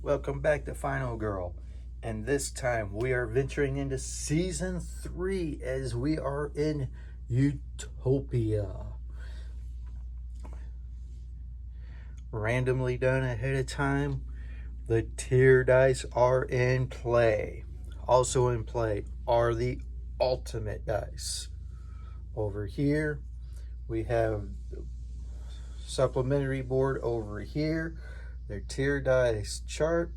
Welcome back to Final Girl. And this time we are venturing into season 3 as we are in Utopia. Randomly done ahead of time, the tier dice are in play. Also in play are the ultimate dice. Over here we have the supplementary board over here, their tier dice chart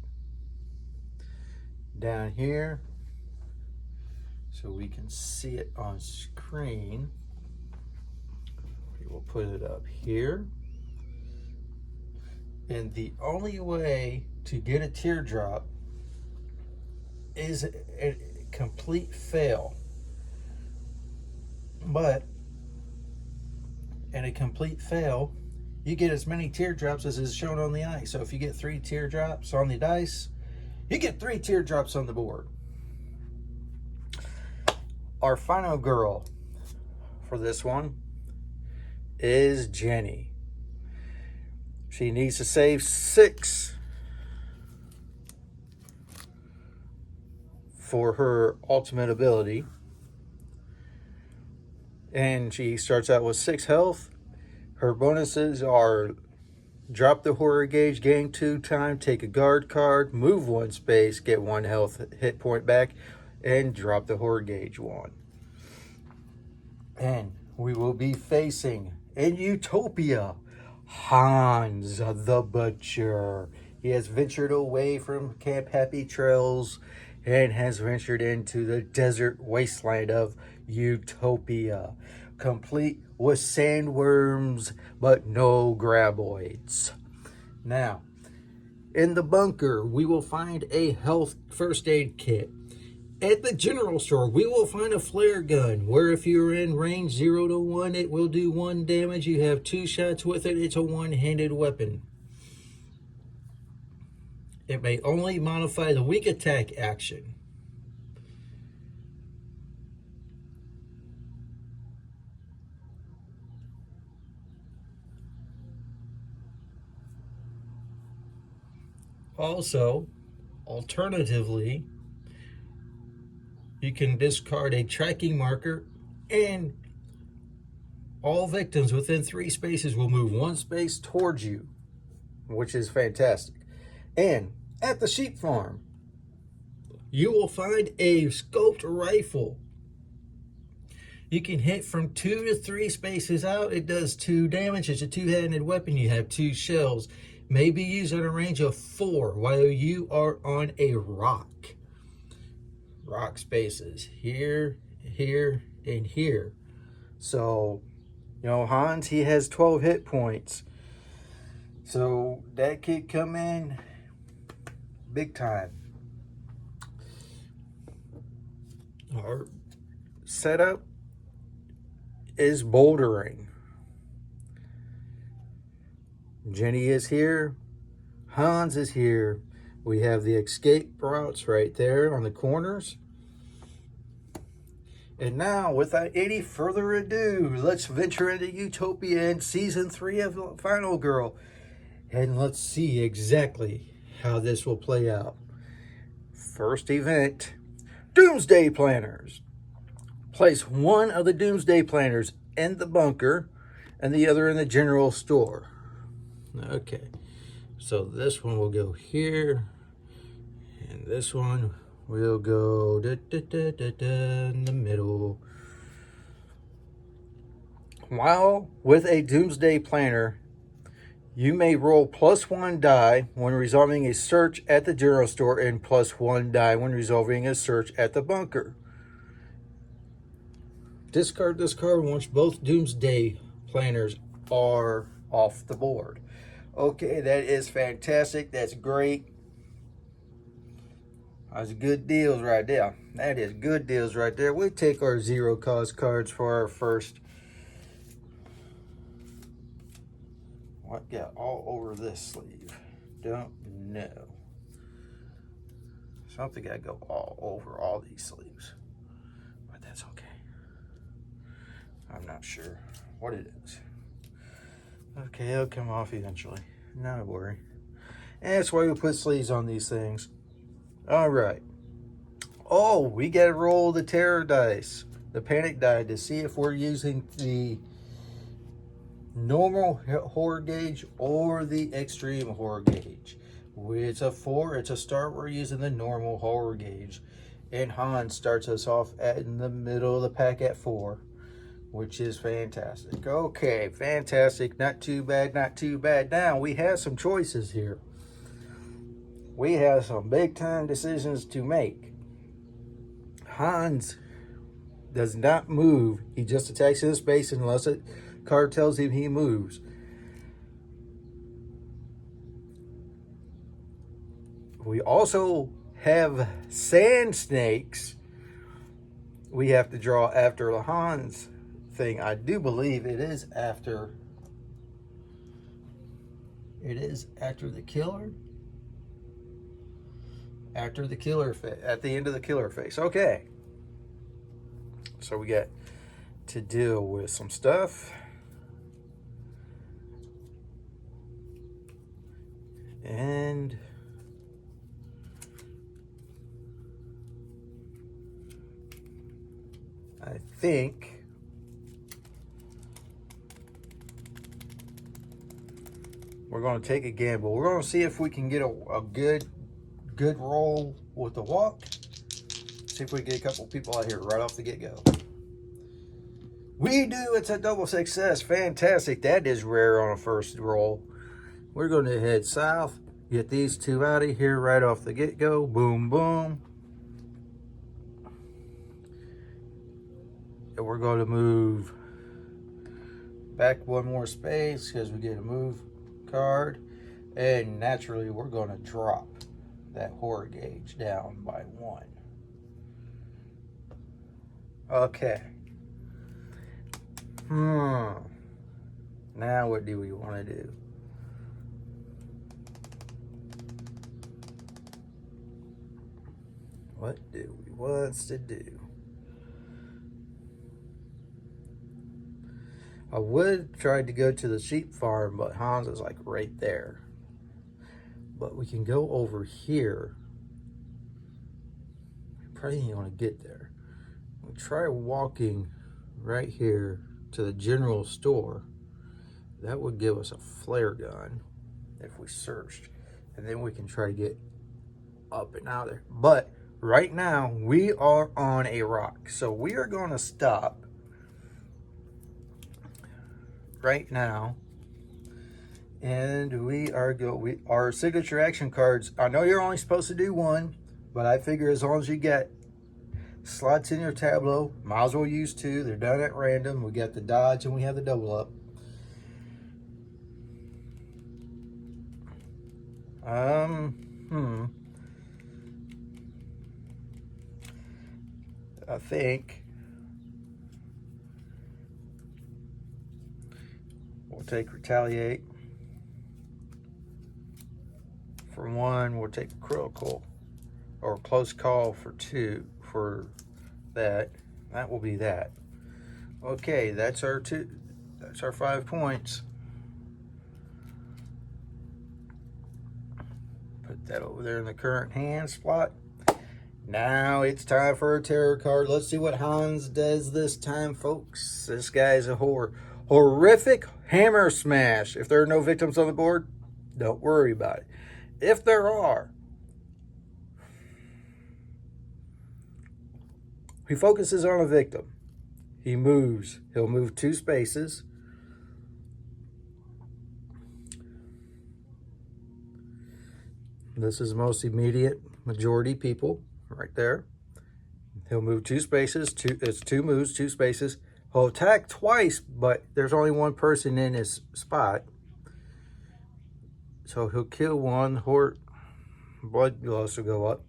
down here so we can see it on screen. We will put it up here. And the only way to get a teardrop is a complete fail. But in a complete fail, you get as many teardrops as is shown on the ice. So if you get 3 teardrops on the dice, you get 3 teardrops on the board. Our final girl for this one is Jenny. She needs to save 6 for her ultimate ability. And she starts out with 6 health. Her bonuses are drop the horror gauge, gain 2 time, take a guard card, move 1 space, get 1 health hit point back, and drop the horror gauge 1. And we will be facing in Utopia Hans the Butcher. He has ventured away from Camp Happy Trails and has ventured into the desert wasteland of Utopia, complete with sandworms but no graboids. Now, in the bunker, we will find a health first aid kit. At the general store, we will find a flare gun, where if you're in range 0 to 1, it will do 1 damage. You have 2 shots with it. It's a one-handed weapon. It may only modify the weak attack action. Also, alternatively, you can discard a tracking marker, and all victims within 3 spaces will move 1 space towards you, which is fantastic. And at the sheep farm, you will find a scoped rifle. You can hit from 2 to 3 spaces out. It does 2 damage. It's a 2-handed weapon. You have 2 shells. May be used at a range of 4 while you are on a rock. Rock spaces here, here, and here. So, Hans, he has 12 hit points. So that could come in big time. Our setup is bouldering. Jenny is here. Hans is here. We have the escape routes right there on the corners. And now, without any further ado, let's venture into Utopia in Season 3 of Final Girl. And let's see exactly how this will play out. First event, Doomsday Planners. Place 1 of the Doomsday Planners in the bunker and the other in the general store. Okay, so this one will go here, and this one will go in the middle. While with a Doomsday Planner, you may roll +1 die when resolving a search at the general store and +1 die when resolving a search at the bunker. Discard this card once both Doomsday Planners are off the board. Okay, that is fantastic. That's great. That's good deals right there. That is good deals right there. We'll take our 0 cost cards for our first. What got all over this sleeve? Don't know. Something got to go all over all these sleeves. But that's okay. I'm not sure what it is. Okay, it'll come off eventually. Not a worry. And that's why we put sleeves on these things. All right. Oh, we got to roll the terror dice, the panic die, to see if we're using the normal horror gauge or the extreme horror gauge. It's a 4, it's a start. We're using the normal horror gauge. And Hans starts us off in the middle of the pack at 4, which is fantastic. Okay, fantastic. Not too bad, not too bad. Now, we have some choices here. We have some big time decisions to make. Hans does not move. He just attacks in space unless a card tells him he moves. We also have sand snakes we have to draw after the Hans thing. I do believe it is after the killer. After the killer at the end of the killer phase. Okay. So we got to deal with some stuff. And I think we're going to take a gamble. We're going to see if we can get a good roll with the walk. See if we can get a couple people out here right off the get-go. We do. It's a double success. Fantastic. That is rare on a first roll. We're going to head south, get these two out of here right off the get-go. Boom, boom. And we're going to move back one more space because we get a move card. And naturally, we're going to drop that horror gauge down by 1. Okay. Now what do we want to do? What do we want to do? I would try to go to the sheep farm, but Hans is like right there. But we can go over here. Probably ain't gonna get there. We'll try walking right here to the general store. That would give us a flare gun if we searched. And then we can try to get up and out of there. But right now, we are on a rock. So we are gonna stop right now. And we are our signature action cards. I know you're only supposed to do 1, but I figure as long as you get slots in your tableau, might as well use 2. They're done at random. We got the dodge and we have the double up. I think we'll take retaliate. For 1, we'll take critical or close call for 2 for that. That will be that. Okay, that's our 2. That's our 5 points. Put that over there in the current hand spot. Now it's time for a terror card. Let's see what Hans does this time, folks. This guy's a horrific hammer smash. If there are no victims on the board, don't worry about it. If there are, he focuses on a victim. He moves. He'll move 2 spaces. This is most immediate majority people right there. He'll move 2 spaces. It's 2 moves, 2 spaces. He'll attack twice, but there's only 1 person in his spot. So he'll kill 1. Blood loss will go up.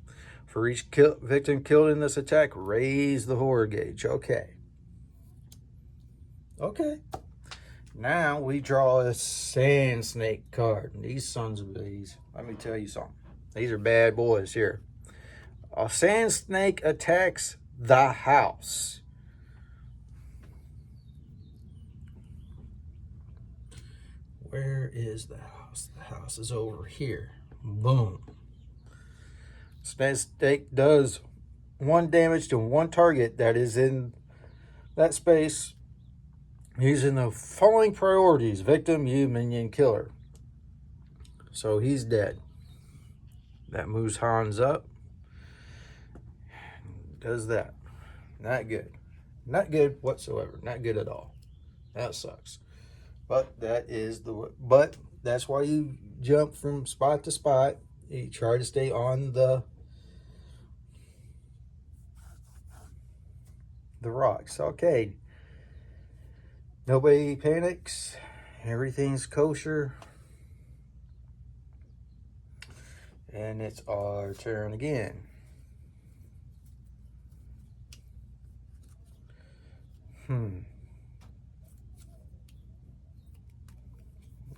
For each victim killed in this attack, raise the horror gauge. Okay. Okay. Now we draw a sand snake card. And these sons of bees, let me tell you something. These are bad boys here. A sand snake attacks the house. Where is the house? The house is over here. Boom. Snake does 1 damage to 1 target that is in that space using the following priorities: victim, you, minion, killer. So he's dead. That moves Hans up. Does that. Not good. Not good whatsoever. Not good at all. That sucks. But that's why you jump from spot to spot. You try to stay on the rocks. Okay. Nobody panics. Everything's kosher. And it's our turn again.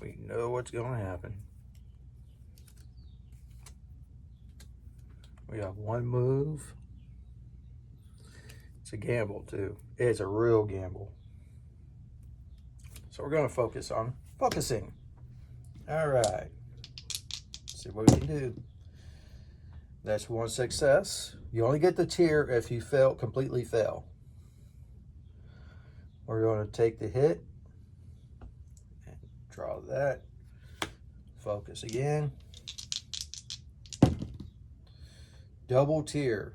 We know what's going to happen. We have 1 move. It's a gamble, too. It's a real gamble. So we're going to focus on focusing. All right. See what we can do. That's 1 success. You only get the tier if you completely fail. We're going to take the hit and draw that. Focus again. Double tier.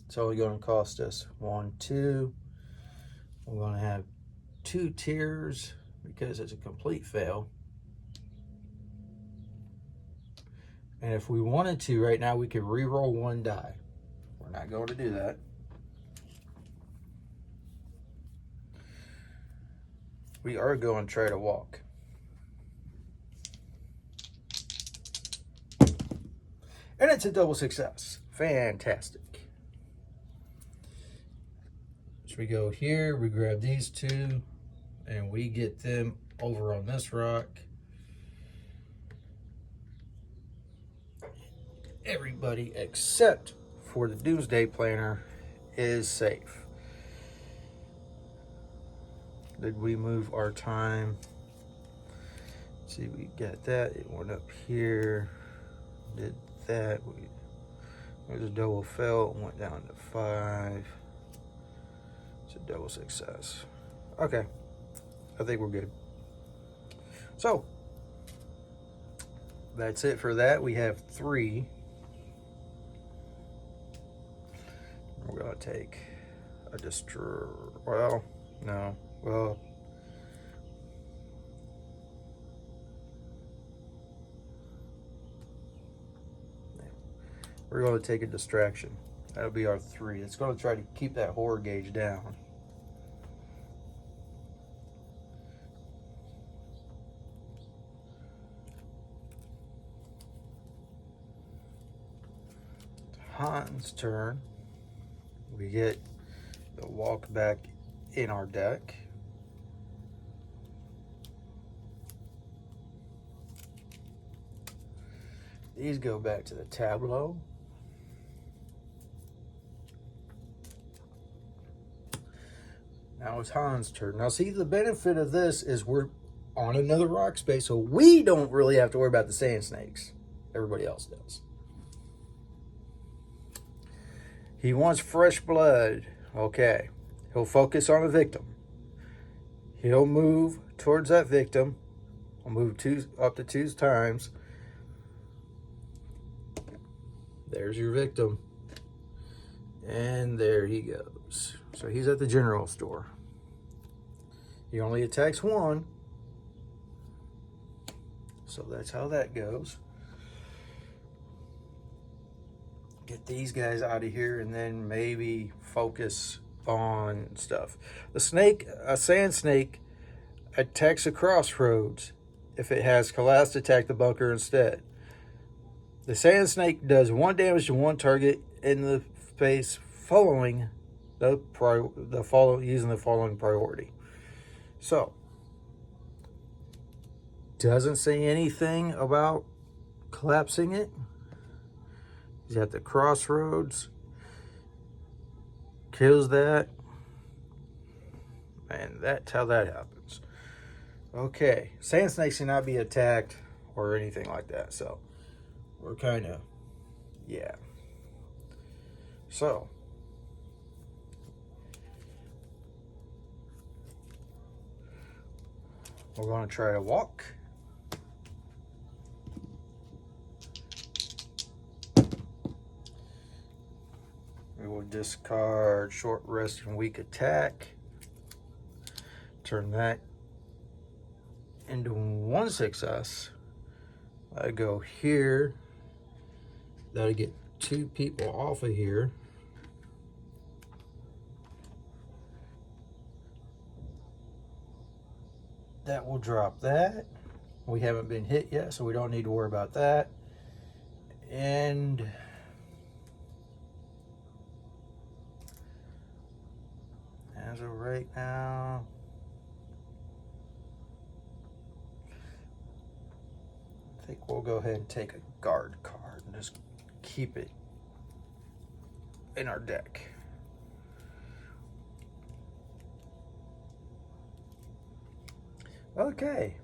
It's only going to cost us 1, 2. We're going to have 2 tiers because it's a complete fail. And if we wanted to right now, we could re-roll 1 die. We're not going to do that. We are going to try to walk. And it's a double success. Fantastic. So we go here, we grab these 2, and we get them over on this rock. Everybody except for the Doomsday Planner is safe. Did we move our time? Let's see, we got that. It went up here. Did that. There's a double fail. It went down to 5. It's a double success. Okay. I think we're good. So, that's it for that. We have 3. We're going to take a destroyer. Well, no. Well, we're going to take a distraction. That'll be our 3. It's going to try to keep that horror gauge down. Hans' turn. We get the walk back in our deck. These go back to the tableau. Now it's Hans' turn. Now see, the benefit of this is we're on another rock space, so we don't really have to worry about the sand snakes. Everybody else does. He wants fresh blood. Okay. He'll focus on a victim. He'll move towards that victim. I'll move up to 2 times. There's your victim. And there he goes. So he's at the general store. He only attacks 1. So that's how that goes. Get these guys out of here and then maybe focus on stuff. The snake, a sand snake, attacks a crossroads. If it has collapsed, attack the bunker instead. The sand snake does 1 damage to 1 target in the space following using the following priority. So, doesn't say anything about collapsing it. He's at the crossroads. Kills that. And that's how that happens. Okay. Sand snakes cannot be attacked or anything like that. So we're kind of, yeah. So we're going to try to walk. We will discard short rest and weak attack. Turn that into 1 success. I go here. That'll get 2 people off of here. That will drop that. We haven't been hit yet, so we don't need to worry about that. And as of right now, I think we'll go ahead and take a guard card and just keep it in our deck. Okay.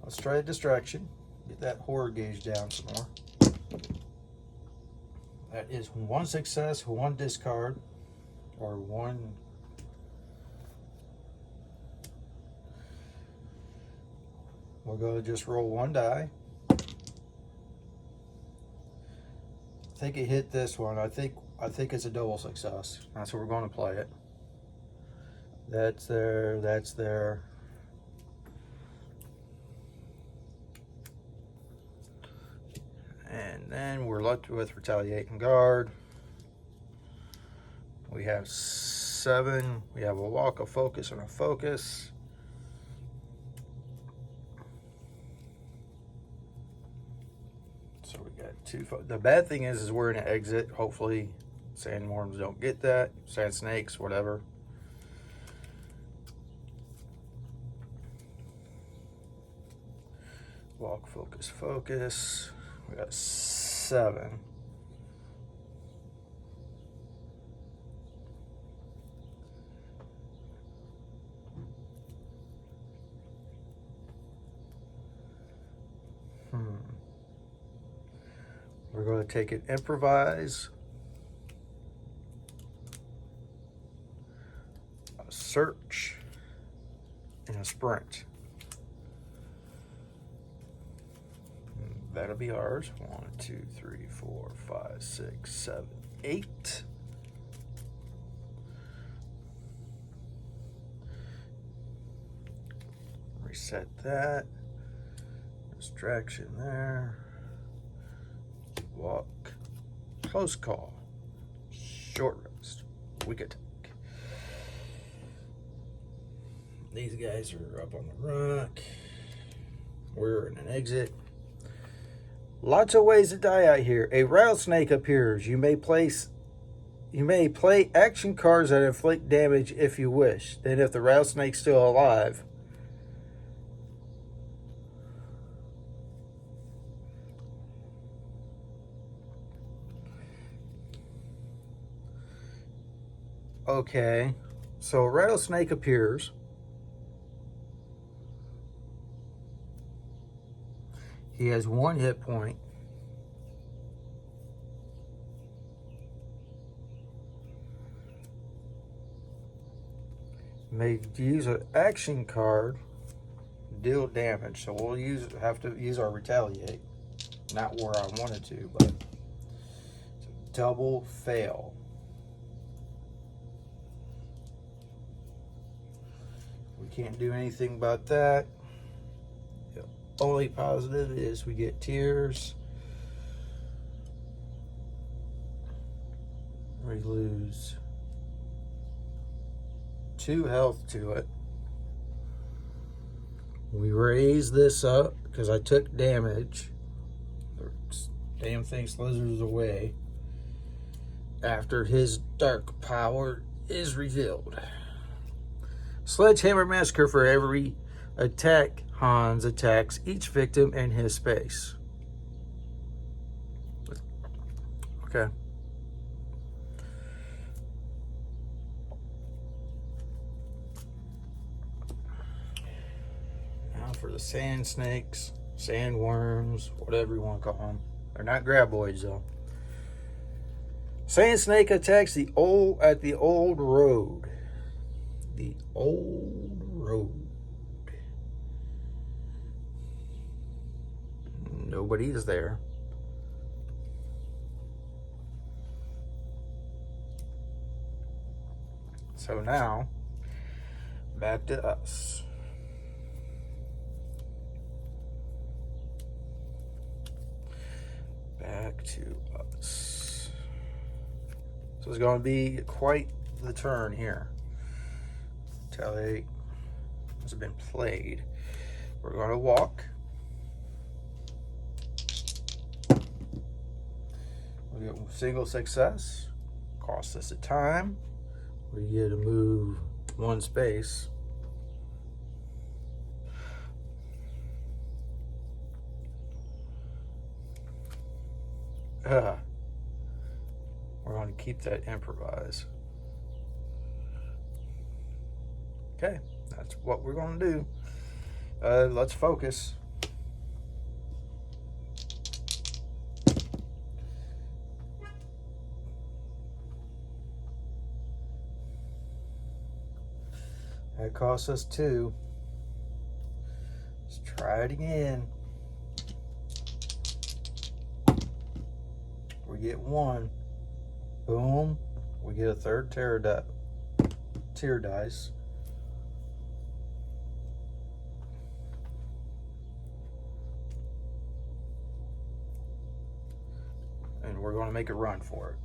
Let's try a distraction. Get that horror gauge down some more. That is 1 success, 1 discard, or 1. We're going to just roll 1 die. I think it hit this one. I think it's a double success. That's what we're going to play it. That's there. That's there. And then we're left with retaliate and guard. We have 7. We have a walk, a focus, and a focus. So we got 2. The bad thing is we're in an exit. Hopefully, sandworms don't get that. Sand snakes, whatever. Walk, focus, focus. We got 7. We're going to take it improvise, a search, and a sprint. That'll be ours. 1, 2, 3, 4, 5, 6, 7, 8. Reset that. Distraction there. Walk. Close call. Short rest. Weak attack. These guys are up on the rock. We're in an exit. Lots of ways to die out here. A rattlesnake appears. You may play action cards that inflict damage if you wish. Then if the rattlesnake's still alive, okay. So a rattlesnake appears. He has 1 hit point. May use an action card, deal damage. So we'll have to use our retaliate. Not where I wanted to, but it's a double fail. We can't do anything about that. Only positive is we get tears. We lose 2 health to it. We raise this up because I took damage. The damn thing slithers away after his dark power is revealed. Sledgehammer Massacre for every attack. Hans attacks each victim in his space. Okay. Now for the sand snakes, sandworms, whatever you want to call them. They're not graboids though. Sand snake attacks the old road. The old road. Nobody is there. So now, back to us. Back to us. So it's going to be quite the turn here. Until it has been played. We're going to walk. We get single success. Costs us a time. We get to move one space. We're going to keep that improvise. Okay, that's what we're going to do. Let's focus. That cost us 2. Let's try it again. We get 1. Boom. We get a third tier dice. And we're going to make a run for it.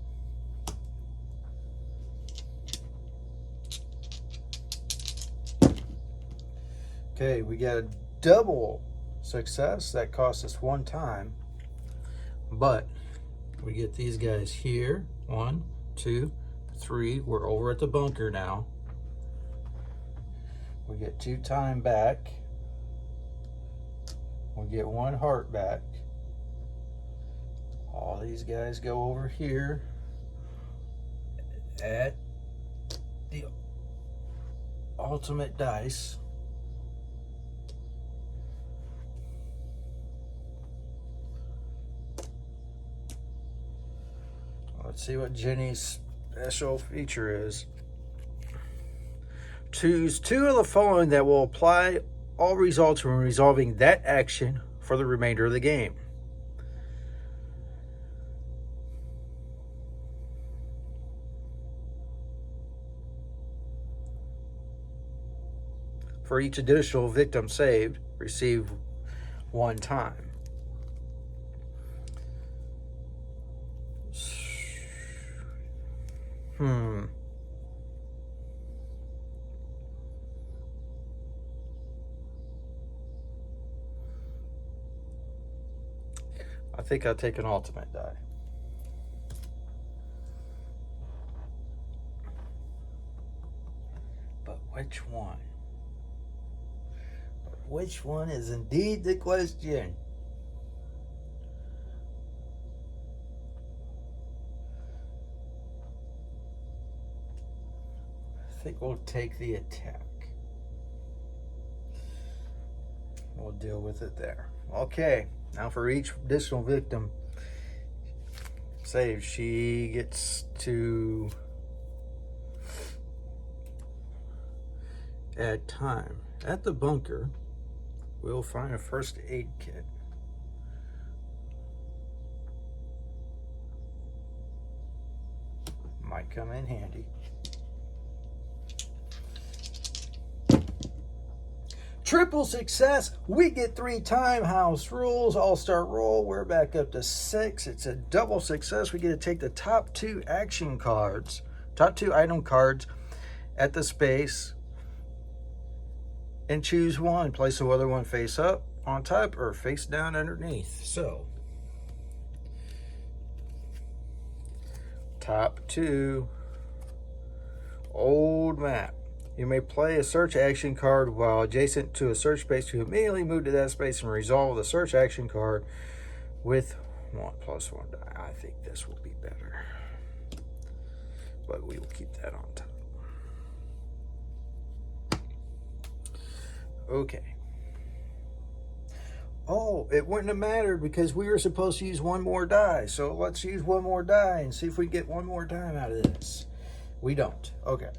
Okay, we got a double success. That cost us 1 time. But we get these guys here. 1, 2, 3. We're over at the bunker now. We get 2 time back. We get 1 heart back. All these guys go over here at the ultimate dice. Let's see what Jenny's special feature is. Choose 2 of the following that will apply all results when resolving that action for the remainder of the game. For each additional victim saved, receive 1 time. I think I'll take an ultimate die. But which one? Which one is indeed the question? I think we'll take the attack. We'll deal with it there. Okay, now for each additional victim saved, she gets to add time. At the bunker, we'll find a first aid kit. Might come in handy. Triple success. We get 3 time. House rules. All-star roll. We're back up to 6. It's a double success. We get to take the top 2 action cards, top 2 item cards at the space and choose one. Place the other one face up on top or face down underneath. So, top 2, old map. You may play a search action card while adjacent to a search space to immediately move to that space and resolve the search action card with 1+1 die. I think this will be better, but we will keep that on top. Okay. Oh, it wouldn't have mattered because we were supposed to use one more die. So let's use one more die and see if we can get one more time out of this. We don't. Okay.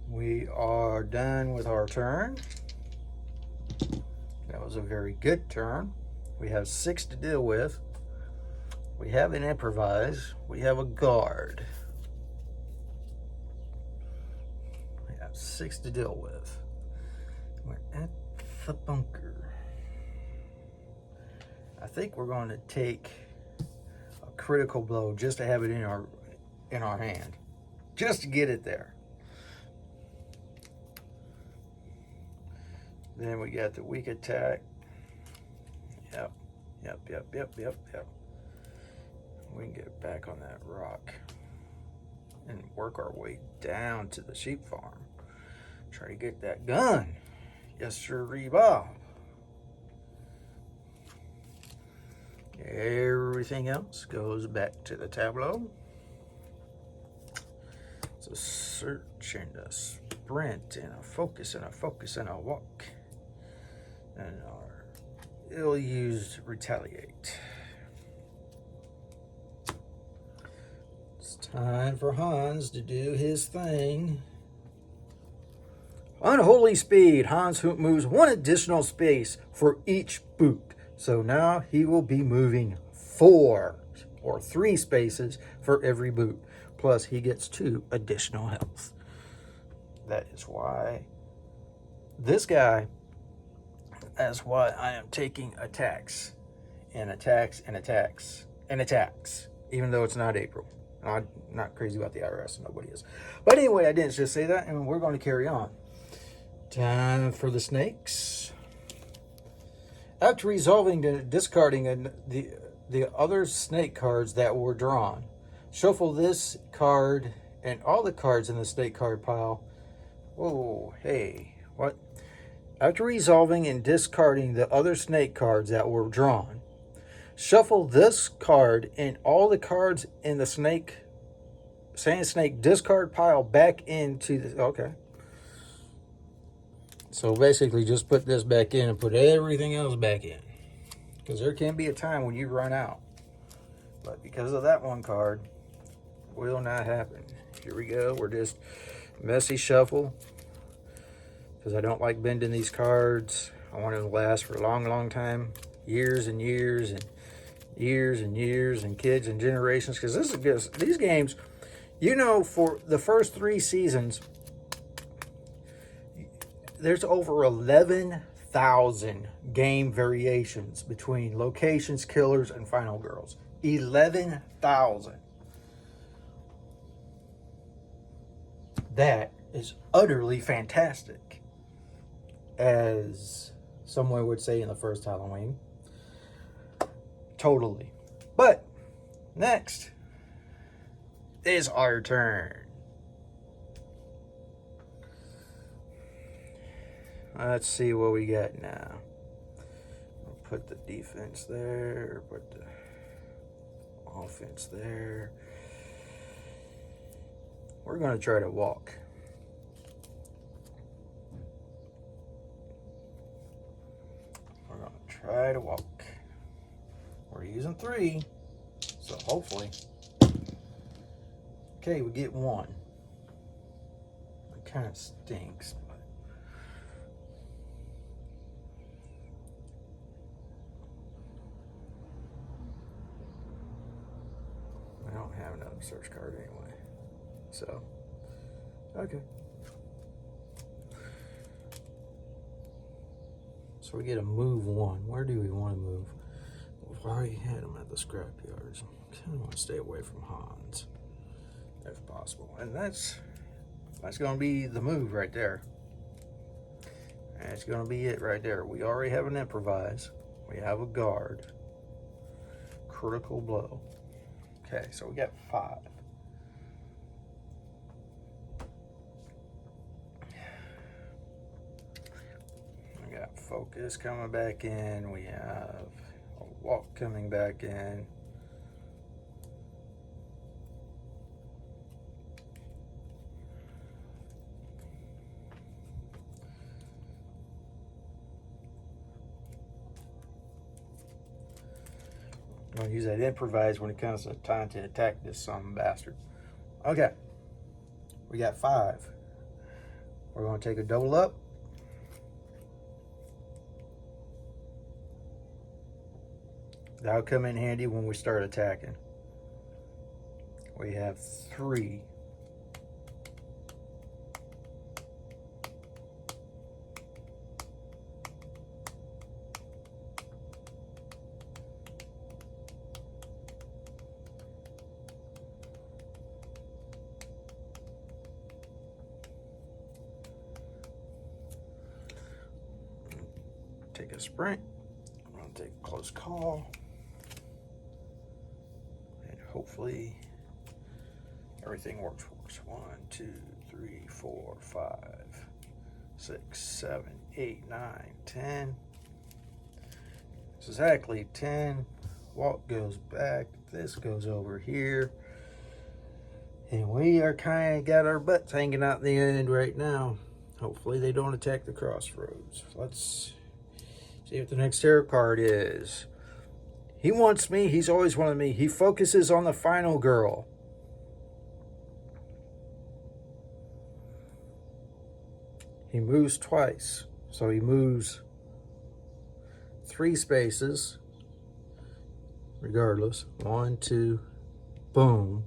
We are done with our turn. That was a very good turn. We have 6 to deal with. We have an improvise. We have a guard. We have 6 to deal with. We're at the bunker. I think we're going to take a critical blow just to have it in our hand. Just to get it there. Then we got the weak attack. Yep. We can get back on that rock and work our way down to the sheep farm. Try to get that gun. Yes, sir, Bob. Everything else goes back to the tableau. It's a search and a sprint and a focus and a focus and a walk. And our ill-used retaliate. It's time for Hans to do his thing. Unholy speed. Hans moves 1 additional space for each boot. So now he will be moving 4 or 3 spaces for every boot. Plus he gets 2 additional health. That is why this guy, that's why I am taking attacks and attacks and attacks and attacks, even though it's not April. I'm not crazy about the IRS, nobody is. But anyway, I didn't just say that, and we're going to carry on. Time for the snakes. After resolving and discarding the other snake cards that were drawn, shuffle this card and all the cards in the snake card pile. Whoa, hey, what? After resolving and discarding the other snake cards that were drawn, shuffle this card and all the cards in the sand snake discard pile back into the... Okay. So basically just put this back in and put everything else back in. Because there can be a time when you run out. But because of that one card, will not happen. Here we go. We're just messy shuffle. Because I don't like bending these cards. I want them to last for a long, long time. Years and years and years and years and kids and generations. Because this is just, these games, you know, for the first 3 seasons, there's over 11,000 game variations between locations, killers, and final girls. 11,000. That is utterly fantastic. As someone would say in the first Halloween. Totally. But next is our turn. Let's see what we got now. We'll put the defense there, put the offense there. We're going to try to walk. We're going to try to walk. We're using 3, so hopefully. Okay, we get 1. It kind of stinks. I don't have another search card anyway. So, okay. So we get a move 1. Where do we want to move? We've already had them at the scrapyards. Kind of want to stay away from Hans, if possible. And that's going to be the move right there. That's going to be it right there. We already have an improvise. We have a guard. Critical blow. Okay, so we got 5. We got focus coming back in. We have a walk coming back in. I'm going to use that improvise when it comes to time to attack this son bastard. Okay. We got 5. We're going to take a double up. That'll come in handy when we start attacking. We have 3. Take a sprint. I'm going to take a close call. And hopefully everything works for us. 1, 2, 3, 4, 5, 6, 7, 8, 9, 10. It's exactly 10. Walk goes back. This goes over here. And we are kind of got our butts hanging out the end right now. Hopefully they don't attack the crossroads. Let's see what the next tarot card is. He wants me. He's always wanted me. He focuses on the final girl. He moves twice. So he moves 3 spaces. Regardless. 1, 2, boom.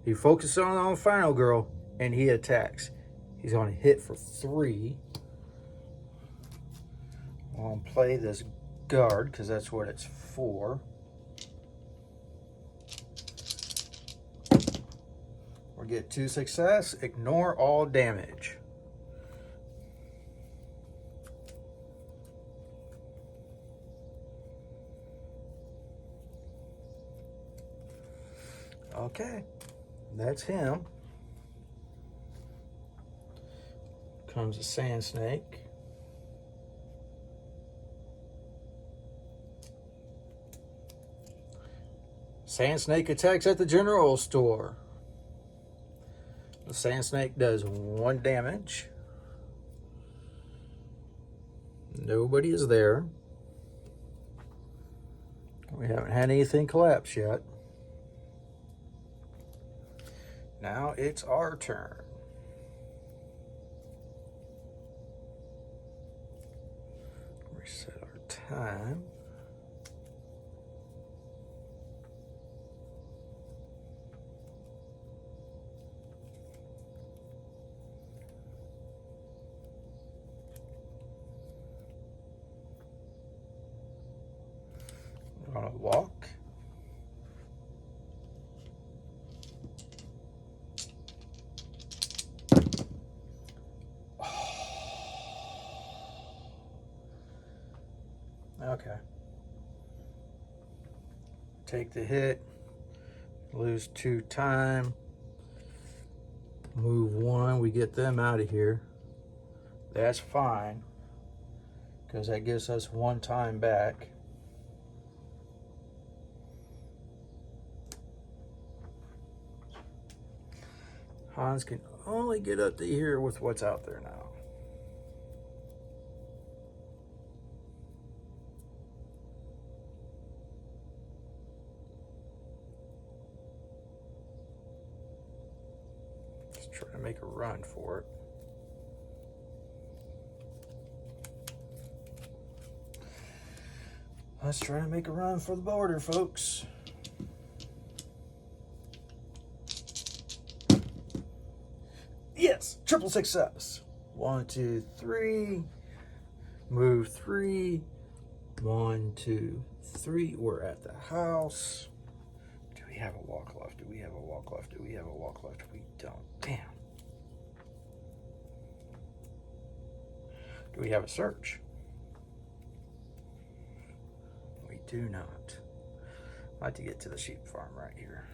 He focuses on the final girl and he attacks. He's going to hit for 3. I'm going to play this guard because that's what it's for. We'll get 2 success. Ignore all damage. Okay, that's him. Comes a sand snake. Sand snake attacks at the general store. The sand snake does 1 damage. Nobody is there. We haven't had anything collapse yet. Now it's our turn. Reset our time. We're gonna walk. Okay. Take the hit, lose 2 time, move 1, we get them out of here. That's fine, because that gives us 1 time back. Hans can only get up to here with what's out there now. Try to make a run for it. Let's try to make a run for the border, folks. Yes, triple success. 1, 2, 3. Move 3. 1, 2, 3. We're at the house. Do we have a walk left? Do we have a walk left? Do we have a walk left? We don't. Damn. Do we have a search? We do not. I'd like to get to the sheep farm right here.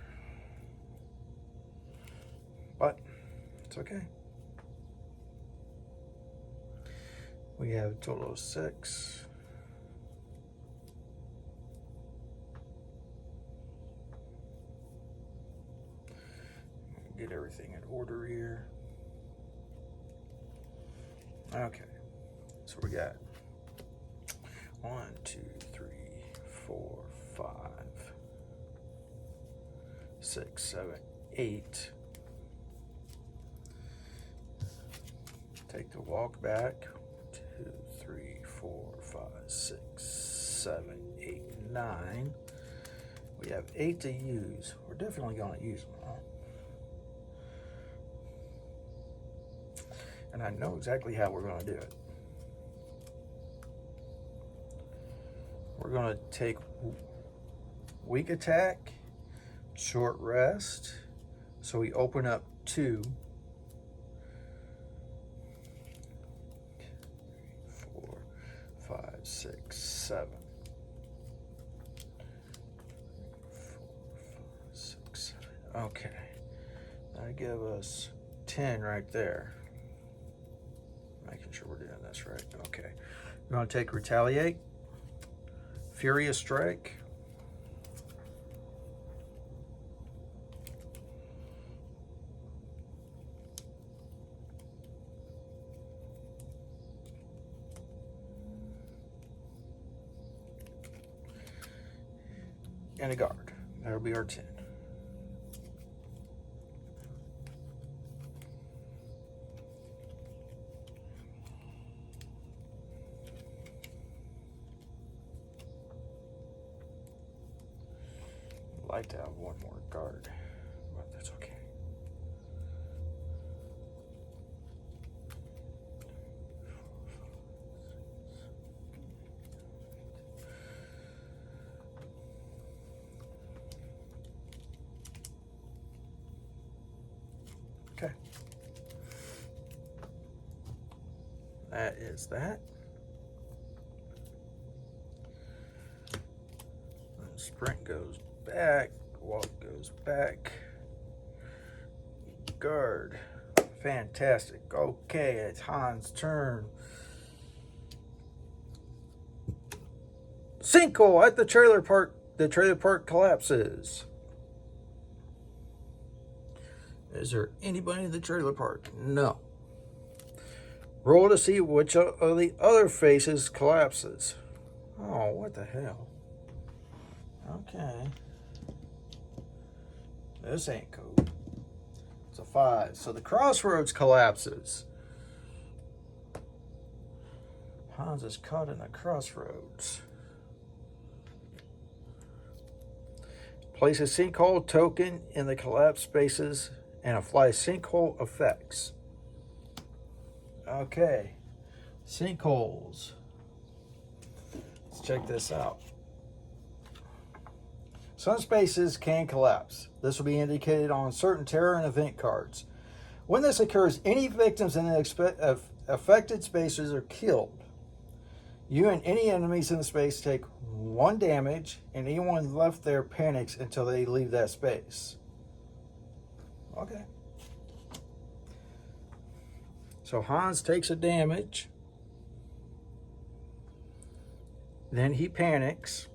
But it's okay. We have a total of 6. Get everything in order here. Okay. So we got 1, 2, 3, 4, 5, 6, 7, 8. Take the walk back. 2, 3, 4, 5, 6, 7, 8, 9. We have 8 to use. We're definitely going to use them, huh? And I know exactly how we're going to do it. We're going to take weak attack, short rest. So we open up 2. 4, 5, 6, 7. 4, 5, 6, 7. Okay. That'll give us 10 right there. Making sure we're doing this right. Okay. We're going to take Retaliate, Furious Strike, and a guard. That'll be our 10. I'd like to have one more guard, but that's okay. Okay. That is that. Sprint goes back, walk goes back, guard. Fantastic. Okay, it's Han's turn. Sinkhole at the trailer park. The trailer park collapses. Is there anybody in the trailer park? No. Roll to see which of the other faces collapses. Oh, what the hell? Okay. This ain't cool. It's a 5. So the crossroads collapses. Hans is caught in the crossroads. Place a sinkhole token in the collapsed spaces and apply sinkhole effects. Okay. Sinkholes. Let's check this out. Some spaces can collapse. This will be indicated on certain terror and event cards. When this occurs, any victims in the affected spaces are killed. You and any enemies in the space take 1 damage, and anyone left there panics until they leave that space. Okay. So Hans takes a damage. Then he panics.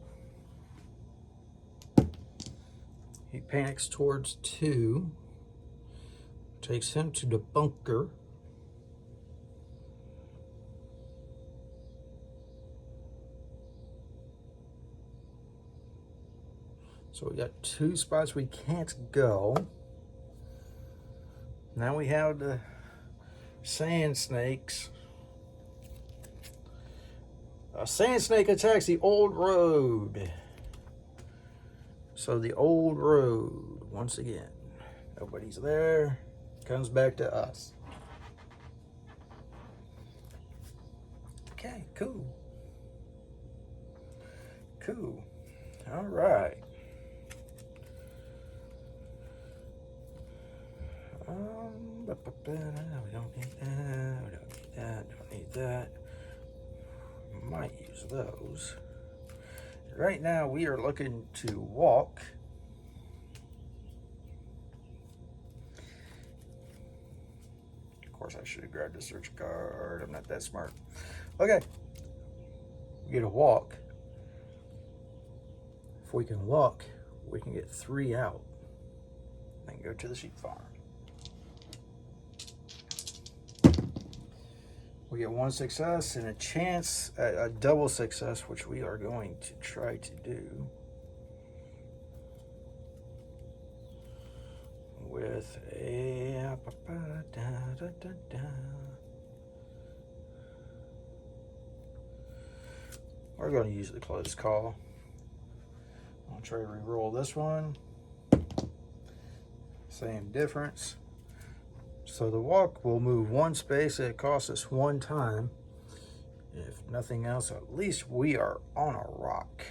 He panics towards 2. Takes him to the bunker. So we got 2 spots we can't go. Now we have the sand snakes. A sand snake attacks the old road. So the old road, once again, nobody's there, comes back to us. Okay, cool. Cool. All right. We don't need that. We don't need that. Don't need that. Might use those. Right now, we are looking to walk. Of course, I should have grabbed a search card. I'm not that smart. Okay. We get a walk. If we can walk, we can get 3 out. Then go to the sheep farm. We get 1 success and a chance at a double success, which we are going to try to do. with a... We're going to use the close call. I'll try to re-roll this one. Same difference. So the walk will move one space. It costs us one time. If nothing else, at least we are on a rock.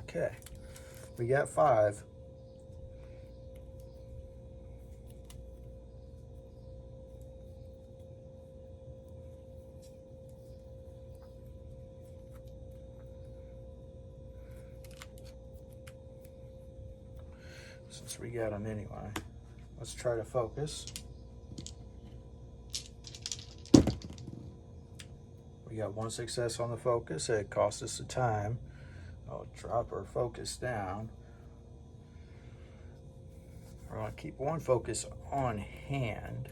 Okay, we got 5. Since we got them anyway, let's try to focus. We got 1 success on the focus. It cost us the time. I'll drop our focus down. We're going to keep 1 focus on hand.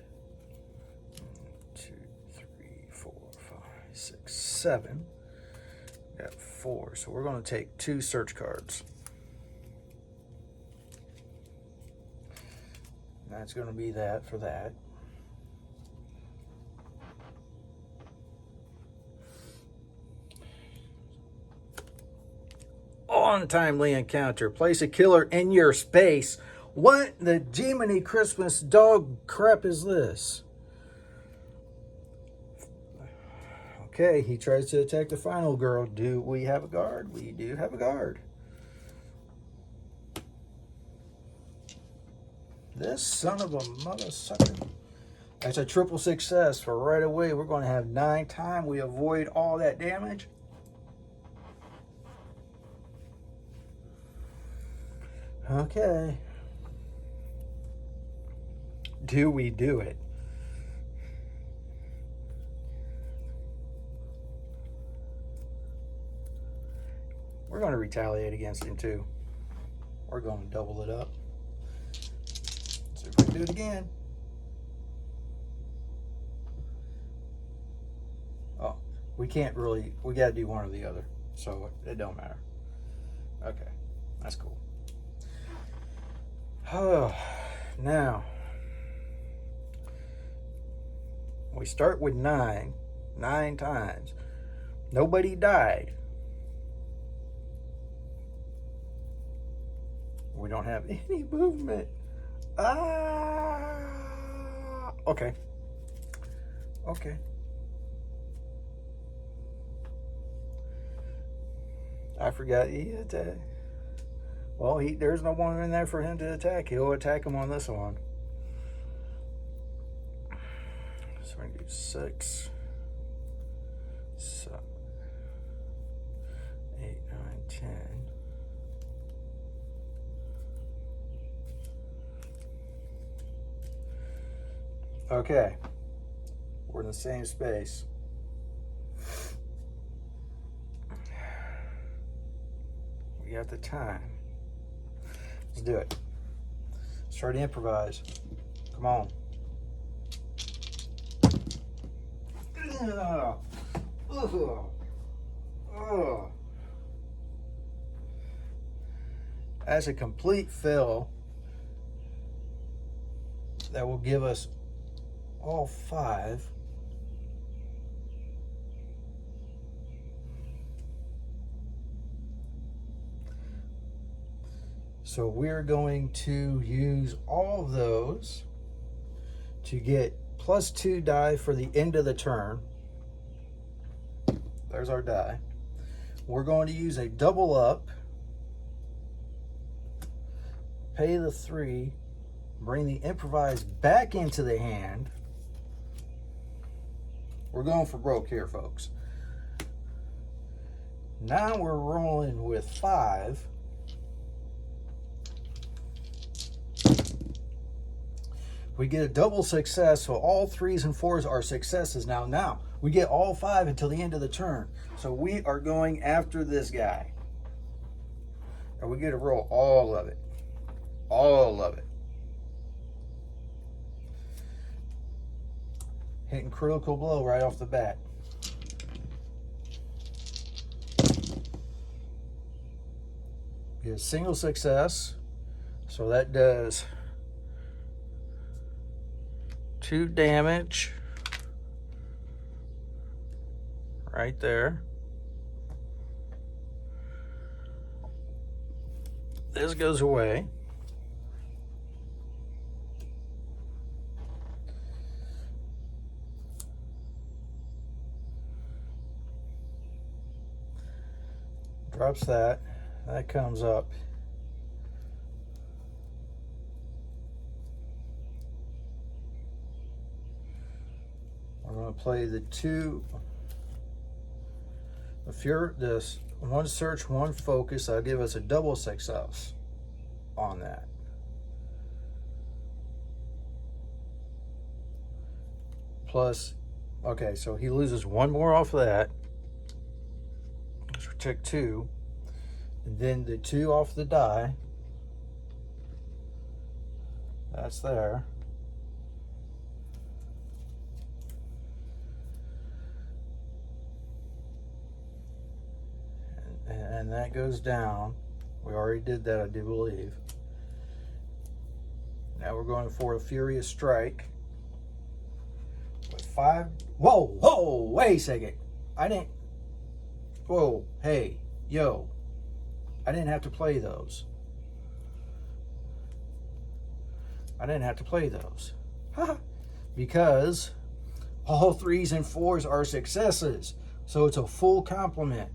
2, 3, 4, 5, 6, 7. We got 4. So we're going to take 2 search cards. That's going to be that for that. Untimely encounter. Place a killer in your space. What the Jiminy Christmas dog crap is this? Okay, he tries to attack the final girl. Do we have a guard? We do have a guard. This son of a mother sucker. That's a triple success for right away. We're going to have 9 times. We avoid all that damage. Okay. Do we do it? We're going to retaliate against him too. We're going to double it up. See if we can do it again. Oh, we can't really, we got to do one or the other. So it don't matter. Okay, that's cool. Oh, now, we start with 9 times. Nobody died. We don't have any movement. Okay. Okay. I forgot he attacked. Well, there's no one in there for him to attack. He'll attack him on this one. So we can do 6, 7, 8, 9, 10. Okay. We're in the same space. We got the time. Let's do it. Let's try to improvise. Come on. That's a complete fill. That will give us all 5. So we're going to use all of those to get +2 die for the end of the turn. There's our die. We're going to use a double up. Pay the 3. Bring the improvise back into the hand. We're going for broke here, folks. Now we're rolling with 5. We get a double success, so all 3s and 4s are successes. Now we get all 5 until the end of the turn. So we are going after this guy. And we get to roll all of it. All of it. Hitting critical blow right off the bat. Get a single success. So that does 2 damage right there. This goes away. Drops that. That comes up. We're going to play the 2. This 1 search, 1 focus. That'll give us a double success on that. Plus, okay, so he loses 1 more off of that. So we took 2. And then the 2 off the die. That's there. And that goes down. We already did that, I do believe. Now we're going for a Furious Strike. With 5. Whoa, wait a second. I didn't. Whoa, hey, yo. I didn't have to play those. Because all 3s and 4s are successes. So it's a full complement.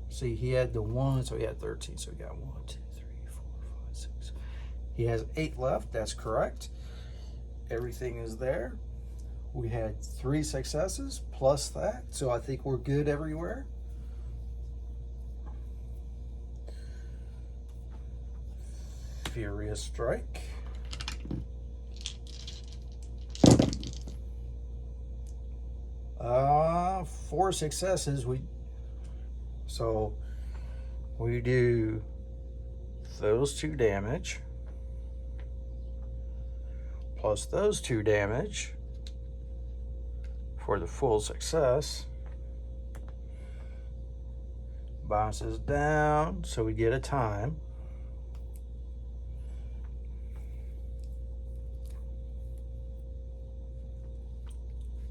See, he had the 1, so he had 13. So we got 1, 2, 3, 4, 5, 6. He has 8 left. That's correct. Everything is there. We had 3 successes plus that. So I think we're good everywhere. Furious Strike. Uh, 4 successes. So we do those 2 damage plus those 2 damage for the full success. Bounces down, so we get a time.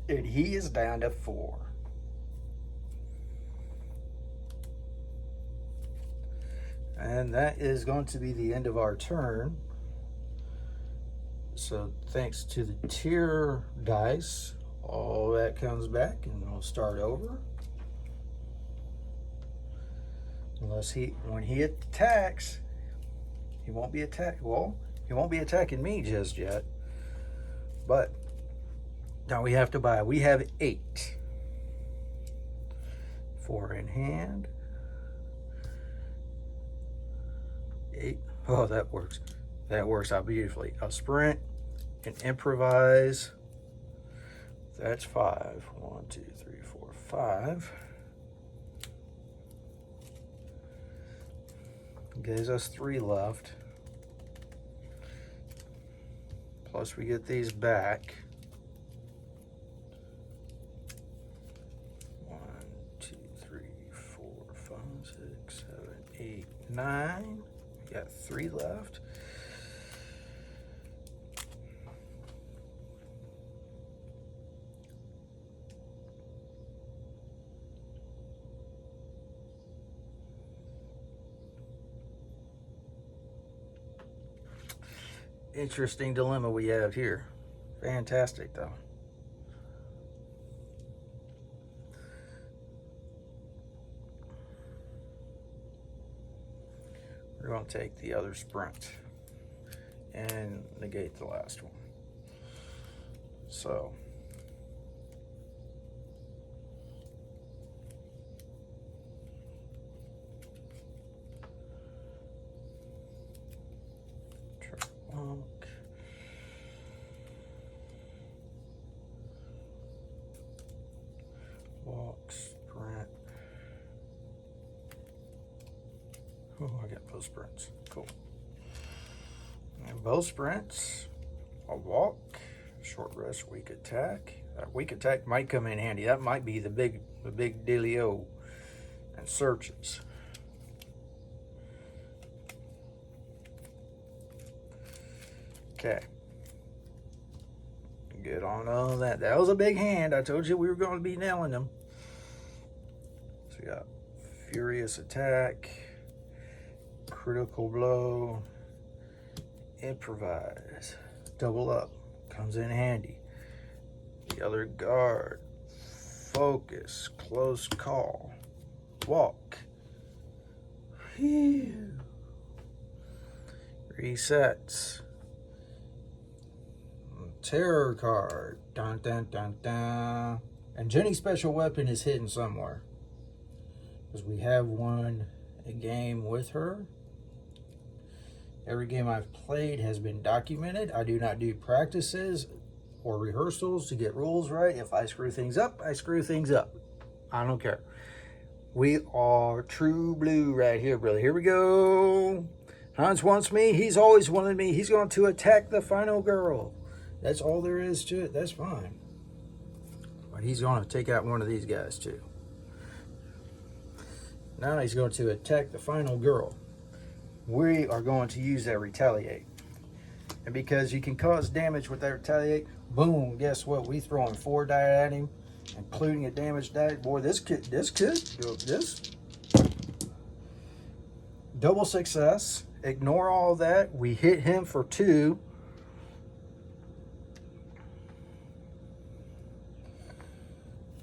And he is down to 4. And that is going to be the end of our turn. So thanks to the tier dice, all that comes back and we'll start over. Unless when he attacks, he won't be he won't be attacking me just yet. But now we have to buy. We have 8. 4 in hand. 8. Oh, that works. That works out beautifully. A sprint, an improvise. That's 5. 1, 2, 3, 4, 5. Gives us 3 left. Plus we get these back. 1, 2, 3, 4, 5, 6, 7, 8, 9. We got 3 left. Interesting dilemma we have here. Fantastic though. We're going to take the other sprint and negate the last one. So walk, sprint. Oh, I got both sprints. Cool. And both sprints, a walk, short rest, weak attack. That weak attack might come in handy. That might be the big dealio. And searches. Okay. Good on all that. That was a big hand. I told you we were going to be nailing them. So we got Furious Attack, Critical Blow, Improvise, Double Up. Comes in handy. The other guard, Focus, Close Call, Walk. Phew. Resets. Terror card. Dun dun dun dun. And Jenny's special weapon is hidden somewhere, because we have won a game with her. Every game I've played has been documented. I do not do practices or rehearsals to get rules right. If I screw things up, I screw things up. I don't care. We are true blue right here, brother. Here we go. Hans wants me. He's always wanted me. He's going to attack the final girl. That's all there is to it. That's fine. But he's going to take out one of these guys too. Now he's going to attack the final girl. We are going to use that Retaliate. And because you can cause damage with that Retaliate, boom, guess what? We throwing 4 die at him, including a damage die. Boy, this could double success. Ignore all that. We hit him for 2.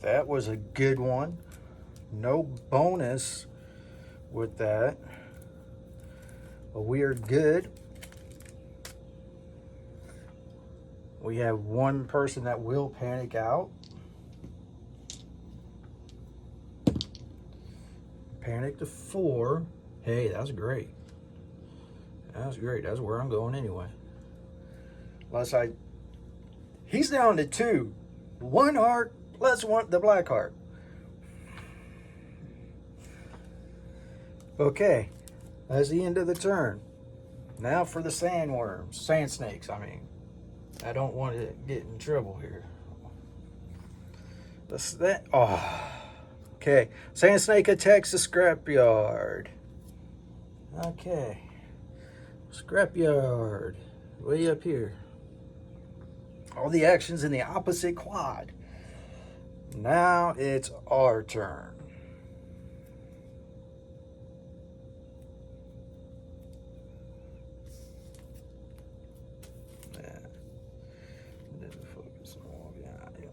That was a good one. No bonus with that. But we are good. We have one person that will panic out. Panic to 4. Hey, that's great. That's great. That's where I'm going anyway. He's down to 2. 1 heart. Let's want the black heart. Okay, that's the end of the turn. Now for the sand snakes. I mean, I don't want to get in trouble here. Okay, sand snake attacks the scrapyard. Okay, scrapyard, way up here. All the actions in the opposite quad. Now it's our turn.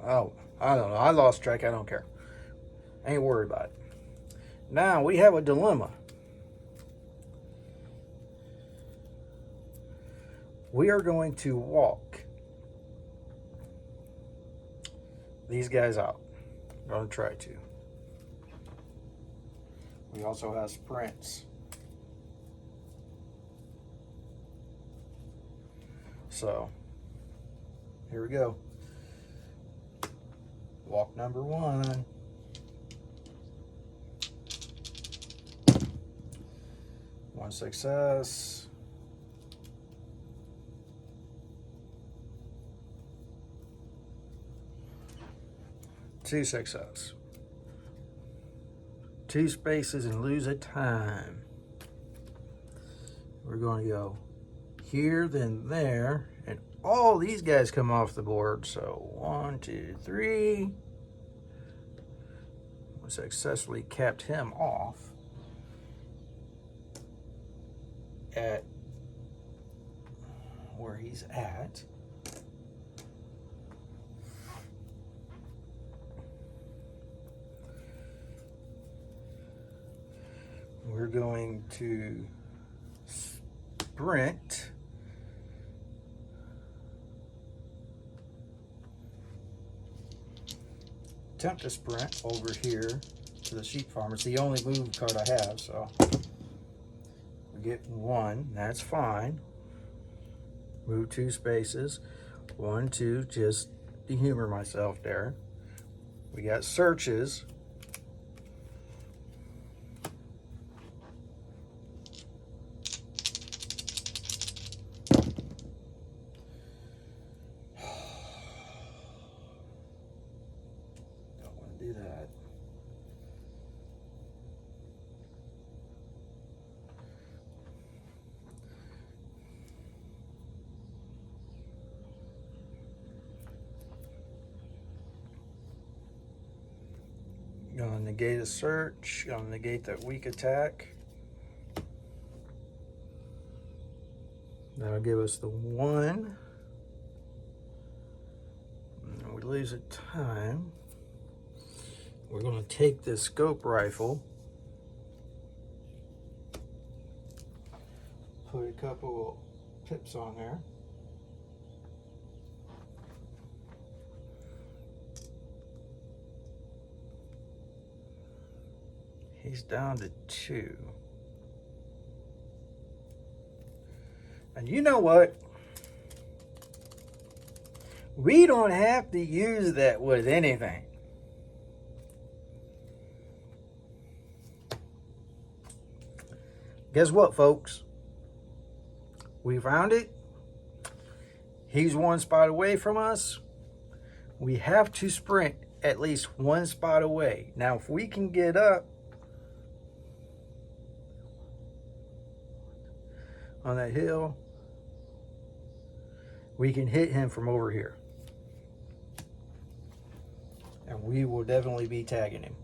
Oh, I don't know. I lost track. I don't care. Ain't worried about it. Now we have a dilemma. We are going to walk these guys out. I'm going to try to. We also have sprints. So, here we go. Walk number 1. One success. Two success. 2 spaces and lose a time. We're going to go here, then there, and all these guys come off the board. So 1, 2, 3. We successfully capped him off at where he's at. We're going to sprint. Attempt to sprint over here to the sheep farm. It's the only move card I have, so we get 1. That's fine. Move 2 spaces. 1, 2, just to humor myself there. We got searches. Do that. Gonna negate a search. Gonna negate that weak attack. That'll give us the 1. And we lose a time. We're gonna take this scope rifle. Put a couple tips on there. He's down to 2. And you know what? We don't have to use that with anything. Guess what, folks? We found it. He's 1 spot away from us. We have to sprint at least 1 spot away. Now, if we can get up on that hill, we can hit him from over here. And we will definitely be tagging him.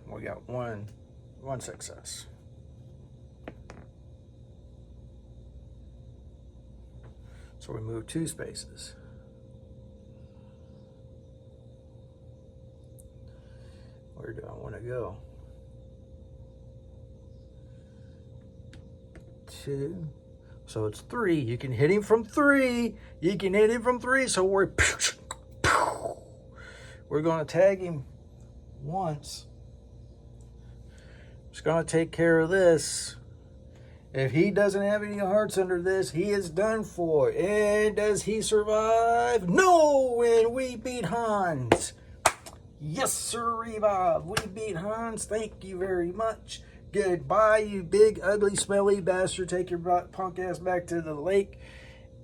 We got one success. So we move 2 spaces. Where do I want to go? 2. So it's 3. You can hit him from 3. You can hit him from 3. So we're going to tag him once. Just going to take care of this. If he doesn't have any hearts under this, he is done for. And does he survive? No! And we beat Hans. Yes, sir, Bob. We beat Hans. Thank you very much. Goodbye, you big, ugly, smelly bastard. Take your punk ass back to the lake.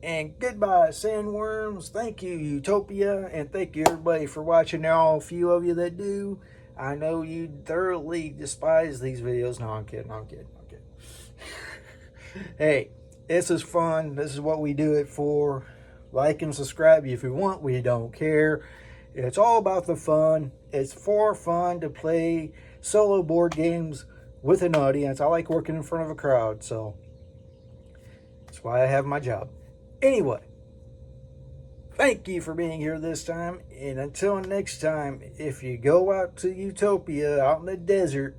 And goodbye, sandworms. Thank you, Utopia. And thank you, everybody, for watching. There are a few of you that do. I know you thoroughly despise these videos. No, I'm kidding. Hey, this is fun. This is what we do it for. Like and subscribe if you want. We don't care. It's all about the fun. It's for fun to play solo board games with an audience. I like working in front of a crowd, so that's why I have my job. Anyway, thank you for being here this time. And until next time, if you go out to Utopia, out in the desert,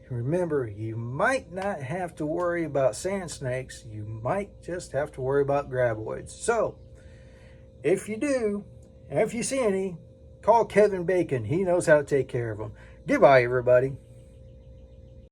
remember, you might not have to worry about sand snakes. You might just have to worry about graboids. So, if you do, and if you see any, call Kevin Bacon. He knows how to take care of them. Goodbye, everybody.